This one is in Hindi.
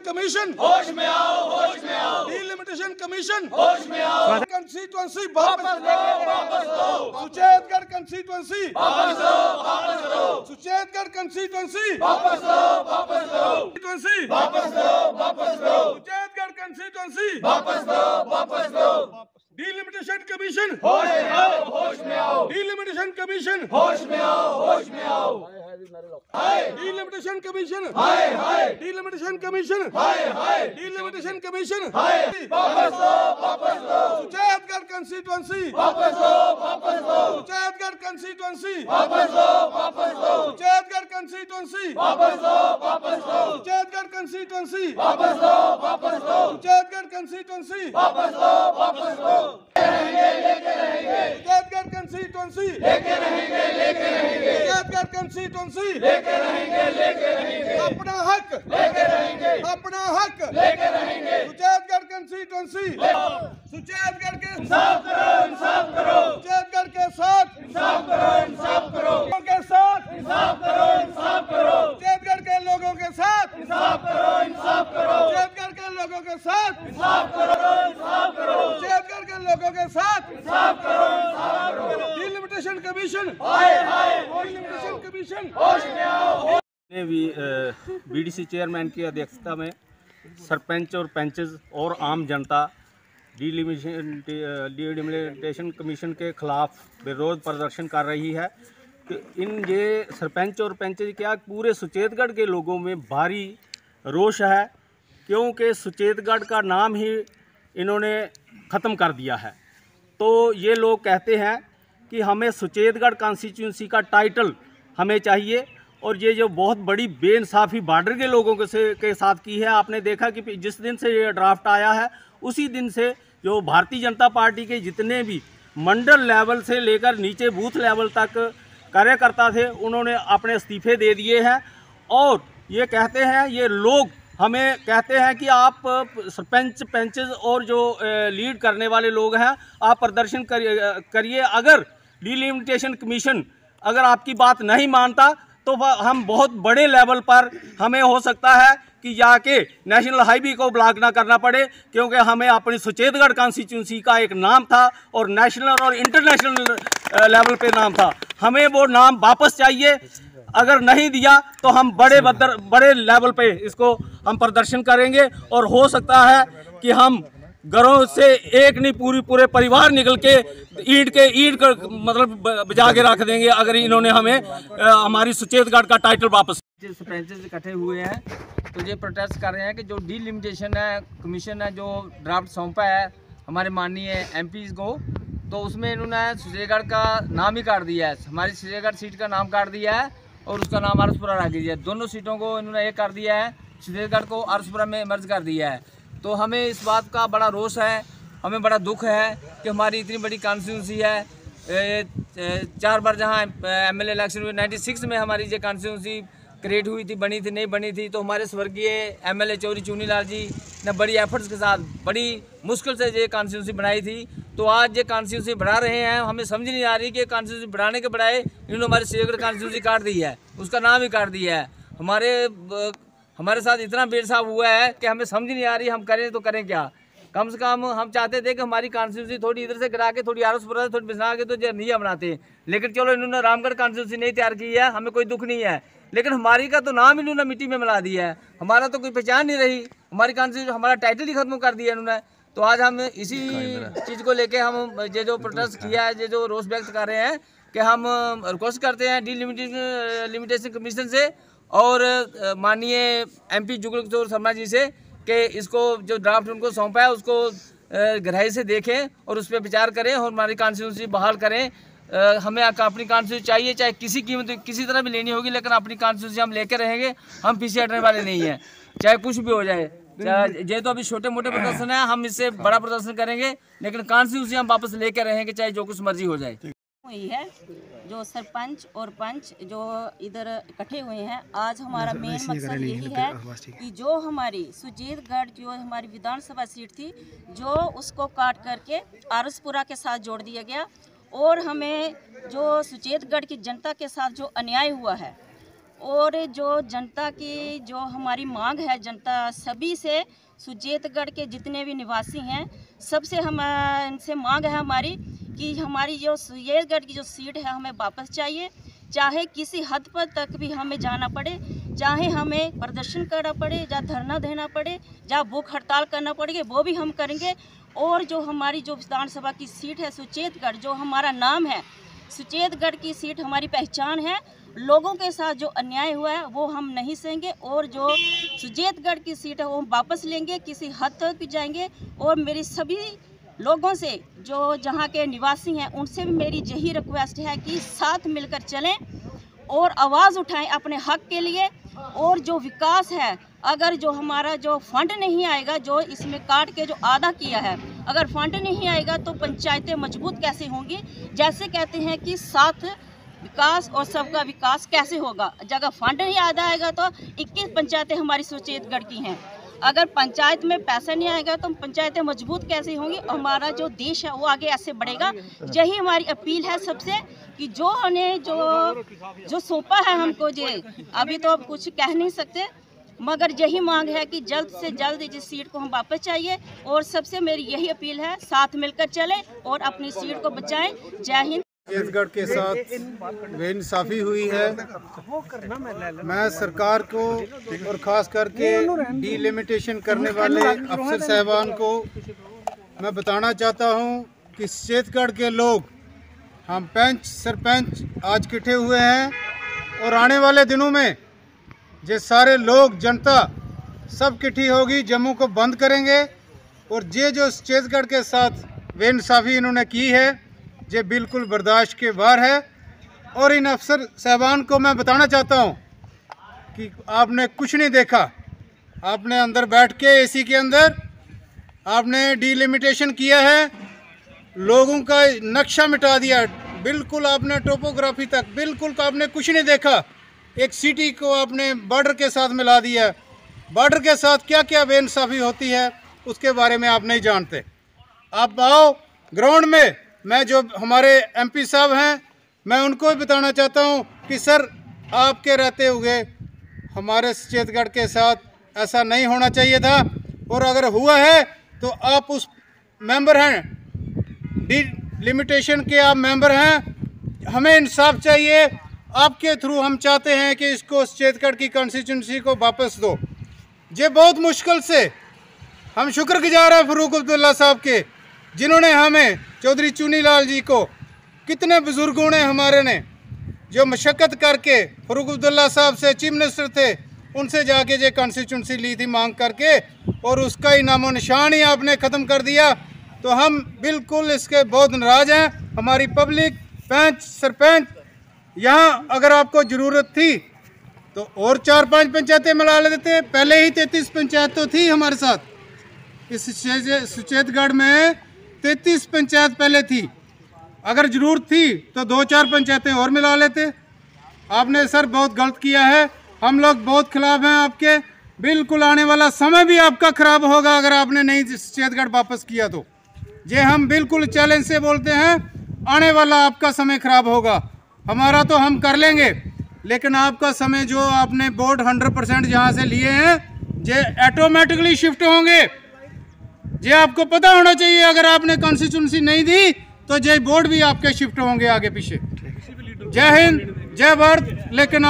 कमीशन होश में आओ, होश में आओ। डिलिमिटेशन कमीशन होश में आओ। कंस्टिट्यूएंसी वापस लो, वापस लो। सुचेतगढ़ कंस्टिट्यूएंसी वापस लो, वापस लो। सुचेतगढ़ कंस्टिट्यूएंसी वापस लो, वापस लो। कंस्टिट्यूएंसी वापस लो, वापस लो। सुचेतगढ़ कंस्टिट्यूएंसी वापस लो, वापस लो। डिलिमिटेशन कमीशन होश में आओ, होश में आओ। डिलिमिटेशन कमीशन होश में आओ, होश में आओ। हाय डिलिमिटेशन कमीशन हाय हाय डिलिमिटेशन कमीशन हाय हाय। डिलिमिटेशन कमीशन हाय वापस लो, वापस लो। सुचेतगढ़ कंस्टिट्यूएंसी वापस लो, वापस लो। सुचेतगढ़ कंस्टिट्यूएंसी वापस लो, वापस लो। सुचेतगढ़ कंस्टिट्यूएंसी वापस लो, वापस लो। सुचेतगढ़ कंस्टिट्यूएंसी वापस लो, वापस लो। सुचेतगढ़ कंस्टिट्यूएंसी वापस लो, वापस लो। सुचेतगढ़ कंस्टिट्यूएंसी लेके रहेंगे, लेके रहेंगे। सुचेतगढ़ कंस्टिट्यूएंसी लेके रहेंगे, लेके रहेंगे। अपना हक लेके रहेंगे, अपना हक लेके रहेंगे। सुचेतगढ़ कंस्टिट्यूएंसी सुचेतगढ़ के इंसाफ करो, इंसाफ करो। सुचेतगढ़ के साथ इंसाफ करो, इंसाफ करो। के साथ इंसाफ करो, इंसाफ करो। सुचेतगढ़ के लोगों के साथ इंसाफ करो, इंसाफ करो। सुचेतगढ़ के लोगों के साथ इंसाफ करो, इंसाफ करो। सुचेतगढ़ के लोगों के साथ इंसाफ करो, इंसाफ करो। डिलिमिटेशन कमीशन हाय हाय। डिलिमिटेशन कमीशन होश में आओ। ने भी बीडीसी चेयरमैन की अध्यक्षता में सरपंच और पंचेस और आम जनता डिलिमिटेशन कमीशन के खिलाफ विरोध प्रदर्शन कर रही है। तो ये सरपंच और पंचेस क्या पूरे सुचेतगढ़ के लोगों में भारी रोष है, क्योंकि सुचेतगढ़ का नाम ही इन्होंने ख़त्म कर दिया है। तो ये लोग कहते हैं कि हमें सुचेतगढ़ कॉन्स्टिट्यूंसी का टाइटल हमें चाहिए, और ये जो बहुत बड़ी बेइंसाफ़ी बॉर्डर के लोगों के साथ की है। आपने देखा कि जिस दिन से ये ड्राफ्ट आया है उसी दिन से जो भारतीय जनता पार्टी के जितने भी मंडल लेवल से लेकर नीचे बूथ लेवल तक कार्यकर्ता थे, उन्होंने अपने इस्तीफे दे दिए हैं। और ये कहते हैं, ये लोग हमें कहते हैं कि आप सरपंच पंचेस और जो लीड करने वाले लोग हैं, आप प्रदर्शन करिए। अगर डिलिमिटेशन कमीशन अगर आपकी बात नहीं मानता तो हम बहुत बड़े लेवल पर हमें हो सकता है कि जाके नेशनल हाईवे को ब्लॉक ना करना पड़े, क्योंकि हमें अपनी सुचेतगढ़ कॉन्स्टिट्यूंसी का एक नाम था और नेशनल और इंटरनेशनल लेवल पे नाम था। हमें वो नाम वापस चाहिए। अगर नहीं दिया तो हम बड़े लेवल पे इसको हम प्रदर्शन करेंगे, और हो सकता है कि हम घरों से एक नहीं पूरे परिवार निकल के ईंट मतलब बजा के रख देंगे अगर इन्होंने हमें हमारी सुचेतगढ़ का टाइटल वापस। सरपंच इकट्ठे हुए हैं तो ये प्रोटेस्ट कर रहे हैं कि जो डिलिमिटेशन है कमीशन है जो ड्राफ्ट सौंपा है हमारे माननीय एमपीज को, तो उसमें इन्होंने सुचेतगढ़ का नाम ही काट दिया है। हमारी सुचेतगढ़ सीट का नाम काट दिया है और उसका नाम आरसपुरा रख दिया है। दोनों सीटों को इन्होंने एक कर दिया है, सुचेतगढ़ को आरसपुरा में मर्ज कर दिया है। तो हमें इस बात का बड़ा रोष है, हमें बड़ा दुख है कि हमारी इतनी बड़ी कॉन्स्टिट्यूंसी है। 4 बार जहाँ एमएलए इलेक्शन हुए 96 में हमारी ये कॉन्स्टिट्यूंसी क्रिएट हुई थी, बनी थी नहीं बनी थी, तो हमारे स्वर्गीय एमएलए चौधरी चुनीलाल जी ने बड़ी एफर्ट्स के साथ बड़ी मुश्किल से ये कॉन्स्टिट्यूंसी बनाई थी। तो आज ये कॉन्स्टिट्यूंसी बढ़ा रहे हैं, हमें समझ नहीं आ रही कि कॉन्स्टिट्यूंसी बढ़ाने के बजाय इन्होंने हमारी सुचेतगढ़ कॉन्स्टिट्यूंसी काट दी है, उसका नाम ही काट दिया है। हमारे साथ इतना बेइंसाफ हुआ है कि हमें समझ नहीं आ रही हम करें तो करें क्या। कम से कम हम चाहते थे कि हमारी कॉन्स्टिट्यूंसी थोड़ी इधर से गिरा के थोड़ी आरसपुरा से थोड़ी बिछा के तो नहीं बनाते, लेकिन चलो इन्होंने रामगढ़ कॉन्स्टिट्यूंसी नहीं तैयार की है, हमें कोई दुख नहीं है, लेकिन हमारी का तो नाम इन्होंने मिट्टी में मिला दिया है। हमारा तो कोई पहचान नहीं रही, हमारी कॉन्स्टिट्यूंसी हमारा टाइटल ही खत्म कर दिया इन्होंने। तो आज हम इसी चीज़ को लेके हम ये जो प्रोटेस्ट किया है, ये जो रोष व्यक्त कर रहे हैं कि हम रिक्वेस्ट करते हैं डिलिमिटेशन कमीशन से और माननीय एमपी जुगल किशोर शर्मा जी से कि इसको जो ड्राफ्ट उनको सौंपा है उसको गहराई से देखें और उस पर विचार करें और हमारी कॉन्स्टिट्यूंसी बहाल करें। हमें अपनी कॉन्स्टिट्यूंसी चाहिए, चाहे किसी कीमत किसी तरह भी लेनी होगी, लेकिन अपनी कॉन्स्टिट्यूंसी हम लेकर रहेंगे। हम पीछे हटने वाले नहीं हैं, चाहे कुछ भी हो जाए। ये तो अभी छोटे मोटे प्रदर्शन है, हम इससे बड़ा प्रदर्शन करेंगे, लेकिन कॉन्स्टिट्यूंसी हम वापस लेकर रहेंगे, चाहे जो कुछ मर्जी हो जाए। हुई है जो सरपंच और पंच जो इधर इकट्ठे हुए हैं, आज हमारा मेन मकसद यही है कि जो हमारी सुचेतगढ़ जो हमारी विधानसभा सीट थी जो उसको काट करके आरसपुरा के साथ जोड़ दिया गया, और हमें जो सुचेतगढ़ की जनता के साथ जो अन्याय हुआ है और जो जनता की जो हमारी मांग है, जनता सभी से, सुचेतगढ़ के जितने भी निवासी हैं, सबसे हम इनसे मांग है हमारी कि हमारी जो सुचेतगढ़ की जो सीट है हमें वापस चाहिए। चाहे किसी हद पर तक भी हमें जाना पड़े, चाहे हमें प्रदर्शन करना पड़े, या धरना देना पड़े, या भूख हड़ताल करना पड़ेगी, वो भी हम करेंगे। और जो हमारी जो विधानसभा की सीट है सुचेतगढ़, जो हमारा नाम है, सुचेतगढ़ की सीट हमारी पहचान है। लोगों के साथ जो अन्याय हुआ है वो हम नहीं सहेंगे, और जो सुचेतगढ़ की सीट है वो हम वापस लेंगे, किसी हद तक भी जाएंगे। और मेरी सभी लोगों से, जो जहाँ के निवासी हैं, उनसे भी मेरी यही रिक्वेस्ट है कि साथ मिलकर चलें और आवाज़ उठाएं अपने हक के लिए। और जो विकास है, अगर जो हमारा जो फंड नहीं आएगा, जो इसमें काट के जो आधा किया है, अगर फंड नहीं आएगा तो पंचायतें मजबूत कैसे होंगी। जैसे कहते हैं कि साथ विकास और सबका विकास कैसे होगा, जगह फंड नहीं आधा आएगा तो 21 पंचायतें हमारी सुचेतगढ़ की हैं। अगर पंचायत में पैसा नहीं आएगा तो पंचायतें मजबूत कैसे होंगी, और हमारा जो देश है वो आगे ऐसे बढ़ेगा। यही हमारी अपील है सबसे कि जो हमने जो सौंपा है हमको, जे अभी तो अब कुछ कह नहीं सकते, मगर यही मांग है कि जल्द से जल्द इस सीट को हम वापस चाहिए। और सबसे मेरी यही अपील है, साथ मिलकर चलें और अपनी सीट को बचाएं। जय हिंद। छत्तीसगढ़ के साथ बेइंसाफ़ी हुई है। मैं सरकार को और ख़ास करके डिलिमिटेशन करने वाले अफसर साहबान को मैं बताना चाहता हूं कि छत्तीसगढ़ के लोग, हम पंच सरपंच आज इकट्ठे हुए हैं, और आने वाले दिनों में ये सारे लोग, जनता सब इकट्ठी होगी, जम्मू को बंद करेंगे। और ये जो छत्तीसगढ़ के साथ बेइंसाफ़ी इन्होंने की है, ये बिल्कुल बर्दाश्त के बाहर है। और इन अफसर साहबान को मैं बताना चाहता हूँ कि आपने कुछ नहीं देखा, आपने अंदर बैठ के एसी के अंदर आपने डिलिमिटेशन किया है, लोगों का नक्शा मिटा दिया, बिल्कुल आपने टोपोग्राफी तक बिल्कुल आपने कुछ नहीं देखा। एक सिटी को आपने बॉर्डर के साथ मिला दिया। बॉर्डर के साथ क्या क्या बेइंसाफ़ी होती है उसके बारे में आप नहीं जानते। आप आओ ग्राउंड में, मैं जो हमारे एमपी साहब हैं, मैं उनको भी बताना चाहता हूं कि सर, आपके रहते हुए हमारे छत्तीसगढ़ के साथ ऐसा नहीं होना चाहिए था, और अगर हुआ है तो आप उस मेंबर हैं, डिलिमिटेशन के आप मेंबर हैं, हमें इंसाफ चाहिए। आपके थ्रू हम चाहते हैं कि इसको छत्तीसगढ़ की कॉन्स्टिट्यूंसी को वापस दो। ये बहुत मुश्किल से हम शुक्रगुजार हैं फरूक अब्दुल्ला साहब के, जिन्होंने हमें, चौधरी चुनीलाल जी को, कितने बुजुर्गों ने हमारे ने जो मशक्क़त करके, फरूक अब्दुल्ला साहब से चीफ मिनिस्टर थे, उनसे जाके ये कॉन्स्टिट्यूंसी ली थी मांग करके, और उसका ही नामो निशान ही आपने ख़त्म कर दिया। तो हम बिल्कुल इसके बहुत नाराज़ हैं। हमारी पब्लिक, पंच सरपंच, यहाँ अगर आपको ज़रूरत थी तो और 4-5 पंचायतें मिला लेते। पहले ही 33 पंचायत तो थी हमारे साथ। इस सुचेतगढ़ में 33 पंचायत पहले थी। अगर ज़रूरत थी तो 2-4 पंचायतें और मिला लेते। आपने सर बहुत गलत किया है, हम लोग बहुत खिलाफ हैं आपके। बिल्कुल आने वाला समय भी आपका ख़राब होगा अगर आपने नहीं छत्तीसगढ़ वापस किया तो। ये हम बिल्कुल चैलेंज से बोलते हैं, आने वाला आपका समय ख़राब होगा। हमारा तो हम कर लेंगे, लेकिन आपका समय जो आपने बोर्ड 100% जहाँ से लिए हैं, ये ऑटोमेटिकली शिफ्ट होंगे। ये आपको पता होना चाहिए। अगर आपने कॉन्स्टिट्यूंसी नहीं दी तो ये बोर्ड भी आपके शिफ्ट होंगे आगे पीछे। जय हिंद, जय भारत। लेकिन